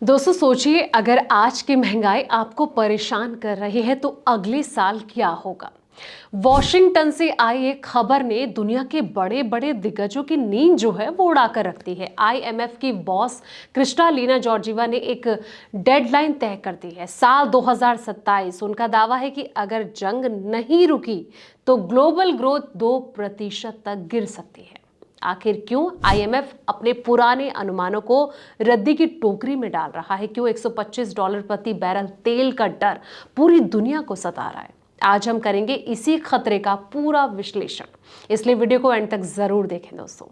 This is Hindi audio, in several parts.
दोस्तों सोचिए, अगर आज की महंगाई आपको परेशान कर रही है तो अगले साल क्या होगा। वॉशिंगटन से आई एक खबर ने दुनिया के बड़े बड़े दिग्गजों की नींद जो है वो उड़ाकर रख दी है। आईएमएफ की बॉस क्रिस्टालिना जॉर्जिवा ने एक डेडलाइन तय कर दी है, साल 2027। उनका दावा है कि अगर जंग नहीं रुकी तो ग्लोबल ग्रोथ 2% तक गिर सकती है। आखिर क्यों आईएमएफ अपने पुराने अनुमानों को रद्दी की टोकरी में डाल रहा है? क्यों $125 प्रति बैरल तेल का डर पूरी दुनिया को सता रहा है? आज हम करेंगे इसी खतरे का पूरा विश्लेषण, इसलिए वीडियो को एंड तक जरूर देखें। दोस्तों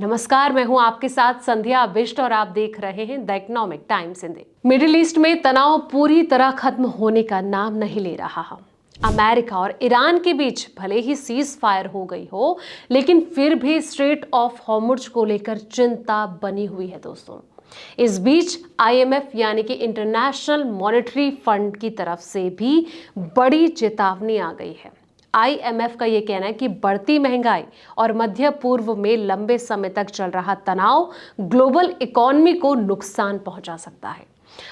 नमस्कार, मैं हूं आपके साथ संध्या बिष्ट और आप देख रहे हैं the economic times Hindi. Middle east में तनाव पूरी तरह खत्म होने का नाम नहीं ले रहा है। अमेरिका और ईरान के बीच भले ही सीज फायर हो गई हो, लेकिन फिर भी स्ट्रेट ऑफ हॉर्मुज़ को लेकर चिंता बनी हुई है। दोस्तों इस बीच आईएमएफ यानी कि इंटरनेशनल मॉनेटरी फंड की तरफ से भी बड़ी चेतावनी आ गई है। आईएमएफ का यह कहना है कि बढ़ती महंगाई और मध्य पूर्व में लंबे समय तक चल रहा तनाव ग्लोबल इकोनॉमी को नुकसान पहुंचा सकता है।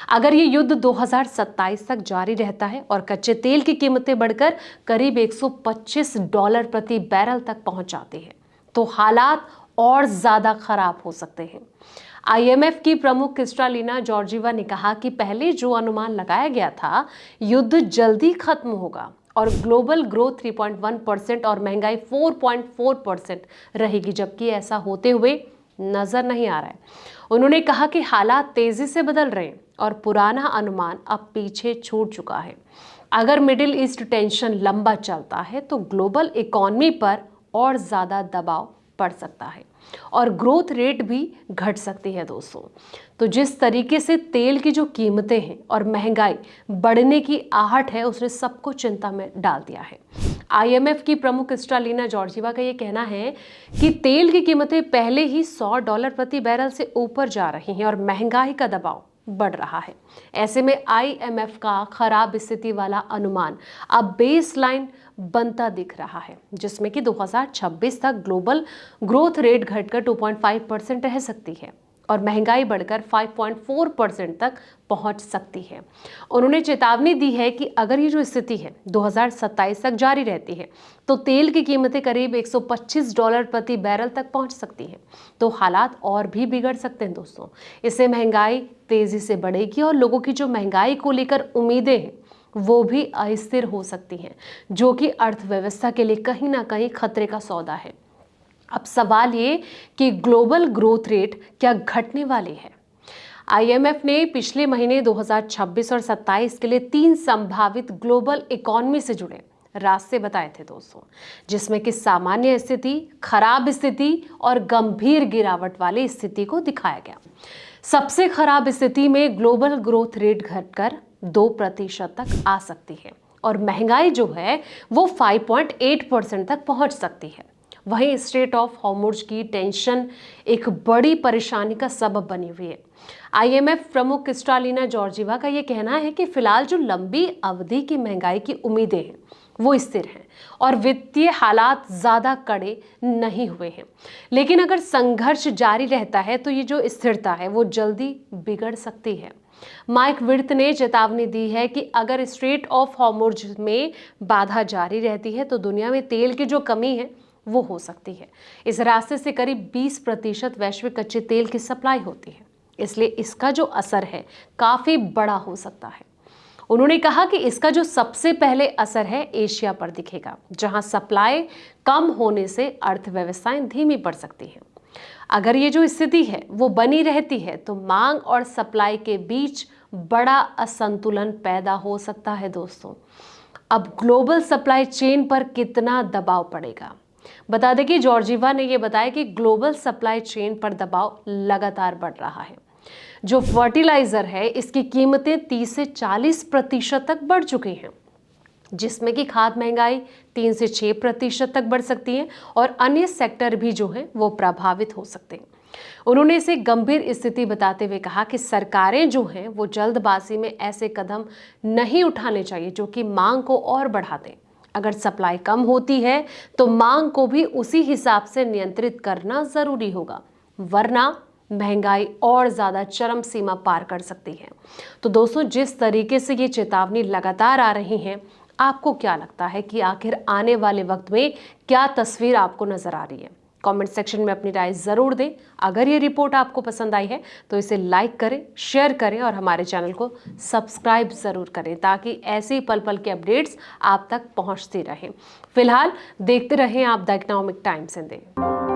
अगर ये युद्ध 2027 तक जारी रहता है और कच्चे तेल की कीमतें बढ़कर करीब $125 प्रति बैरल तक पहुंच जाती है तो हालात और ज्यादा खराब हो सकते हैं। आईएमएफ की प्रमुख क्रिस्टालिना जॉर्जिवा ने कहा कि पहले जो अनुमान लगाया गया था, युद्ध जल्दी खत्म होगा और ग्लोबल ग्रोथ 3.1% और महंगाई 4.4% रहेगी, जबकि ऐसा होते हुए नजर नहीं आ रहा है। उन्होंने कहा कि हालात तेजी से बदल रहे हैं और पुराना अनुमान अब पीछे छूट चुका है। अगर मिडिल ईस्ट टेंशन लंबा चलता है तो ग्लोबल इकोनॉमी पर और ज्यादा दबाव पड़ सकता है और ग्रोथ रेट भी घट सकती है। दोस्तों तो जिस तरीके से तेल की जो कीमतें हैं और महंगाई बढ़ने की आहट है, उसने सबको चिंता में डाल दिया है। आईएमएफ की प्रमुख क्रिस्टालिना जॉर्जिवा का ये कहना है कि तेल की कीमतें पहले ही $100 प्रति बैरल से ऊपर जा रही हैं और महंगाई का दबाव बढ़ रहा है। ऐसे में आईएमएफ का खराब स्थिति वाला अनुमान अब बेसलाइन बनता दिख रहा है, जिसमें कि 2026 तक ग्लोबल ग्रोथ रेट घटकर 2.5% रह सकती है और महंगाई बढ़कर 5.4% तक पहुंच सकती है। उन्होंने चेतावनी दी है कि अगर ये जो स्थिति है 2027 तक जारी रहती है तो तेल की कीमतें करीब $125 प्रति बैरल तक पहुंच सकती हैं तो हालात और भी बिगड़ सकते हैं। दोस्तों इससे महंगाई तेजी से बढ़ेगी और लोगों की जो महंगाई को लेकर उम्मीदें हैं वो भी अस्थिर हो सकती हैं, जो कि अर्थव्यवस्था के लिए कहीं ना कहीं खतरे का सौदा है। अब सवाल ये कि ग्लोबल ग्रोथ रेट क्या घटने वाली है? आईएमएफ ने पिछले महीने 2026 और 27 के लिए 3 संभावित ग्लोबल इकोनॉमी से जुड़े रास्ते बताए थे दोस्तों, जिसमें कि सामान्य स्थिति, खराब स्थिति और गंभीर गिरावट वाली स्थिति को दिखाया गया। सबसे खराब स्थिति में ग्लोबल ग्रोथ रेट घटकर 2% तक आ सकती है और महंगाई जो है वो 5.8% तक पहुंच सकती है। वहीं स्ट्रेट ऑफ हॉर्मुज़ की टेंशन एक बड़ी परेशानी का सबब बनी हुई है। आईएमएफ प्रमुख क्रिस्टालिना जॉर्जिवा का यह कहना है कि फिलहाल जो लंबी अवधि की महंगाई की उम्मीदें हैं वो स्थिर हैं और वित्तीय हालात ज्यादा कड़े नहीं हुए हैं, लेकिन अगर संघर्ष जारी रहता है तो ये जो स्थिरता है वो जल्दी बिगड़ सकती है। माइक विर्थ ने चेतावनी दी है कि अगर स्ट्रेट ऑफ हॉर्मुज़ में बाधा जारी रहती है तो दुनिया में तेल की जो कमी है वो हो सकती है। इस रास्ते से करीब 20% वैश्विक कच्चे तेल की सप्लाई होती है, इसलिए इसका जो असर है काफी बड़ा हो सकता है। उन्होंने कहा कि इसका जो सबसे पहले असर है एशिया पर दिखेगा, जहां सप्लाई कम होने से अर्थव्यवस्थाएं धीमी पड़ सकती हैं। अगर ये जो स्थिति है वो बनी रहती है तो मांग और सप्लाई के बीच बड़ा असंतुलन पैदा हो सकता है। दोस्तों अब ग्लोबल सप्लाई चेन पर कितना दबाव पड़ेगा? बता दें कि जॉर्जिवा ने यह बताया कि ग्लोबल सप्लाई चेन पर दबाव लगातार बढ़ रहा है। जो फर्टिलाइजर है इसकी कीमतें 30 से 40% तक बढ़ चुकी हैं, जिसमें कि खाद महंगाई 3 से 6% तक बढ़ सकती है और अन्य सेक्टर भी जो हैं वो प्रभावित हो सकते हैं। उन्होंने इसे गंभीर स्थिति बताते हुए कहा कि सरकारें जो हैं वो जल्दबाजी में ऐसे कदम नहीं उठाने चाहिए जो कि मांग को और बढ़ा दें। अगर सप्लाई कम होती है तो मांग को भी उसी हिसाब से नियंत्रित करना जरूरी होगा, वरना महंगाई और ज़्यादा चरम सीमा पार कर सकती है। तो दोस्तों, जिस तरीके से ये चेतावनी लगातार आ रही हैं, आपको क्या लगता है कि आखिर आने वाले वक्त में क्या तस्वीर आपको नजर आ रही है? कमेंट सेक्शन में अपनी राय जरूर दें। अगर ये रिपोर्ट आपको पसंद आई है तो इसे लाइक करें, शेयर करें और हमारे चैनल को सब्सक्राइब जरूर करें, ताकि ऐसे पल पल के अपडेट्स आप तक पहुंचती रहें। फिलहाल देखते रहें आप द इकोनॉमिक टाइम्स हिंदी।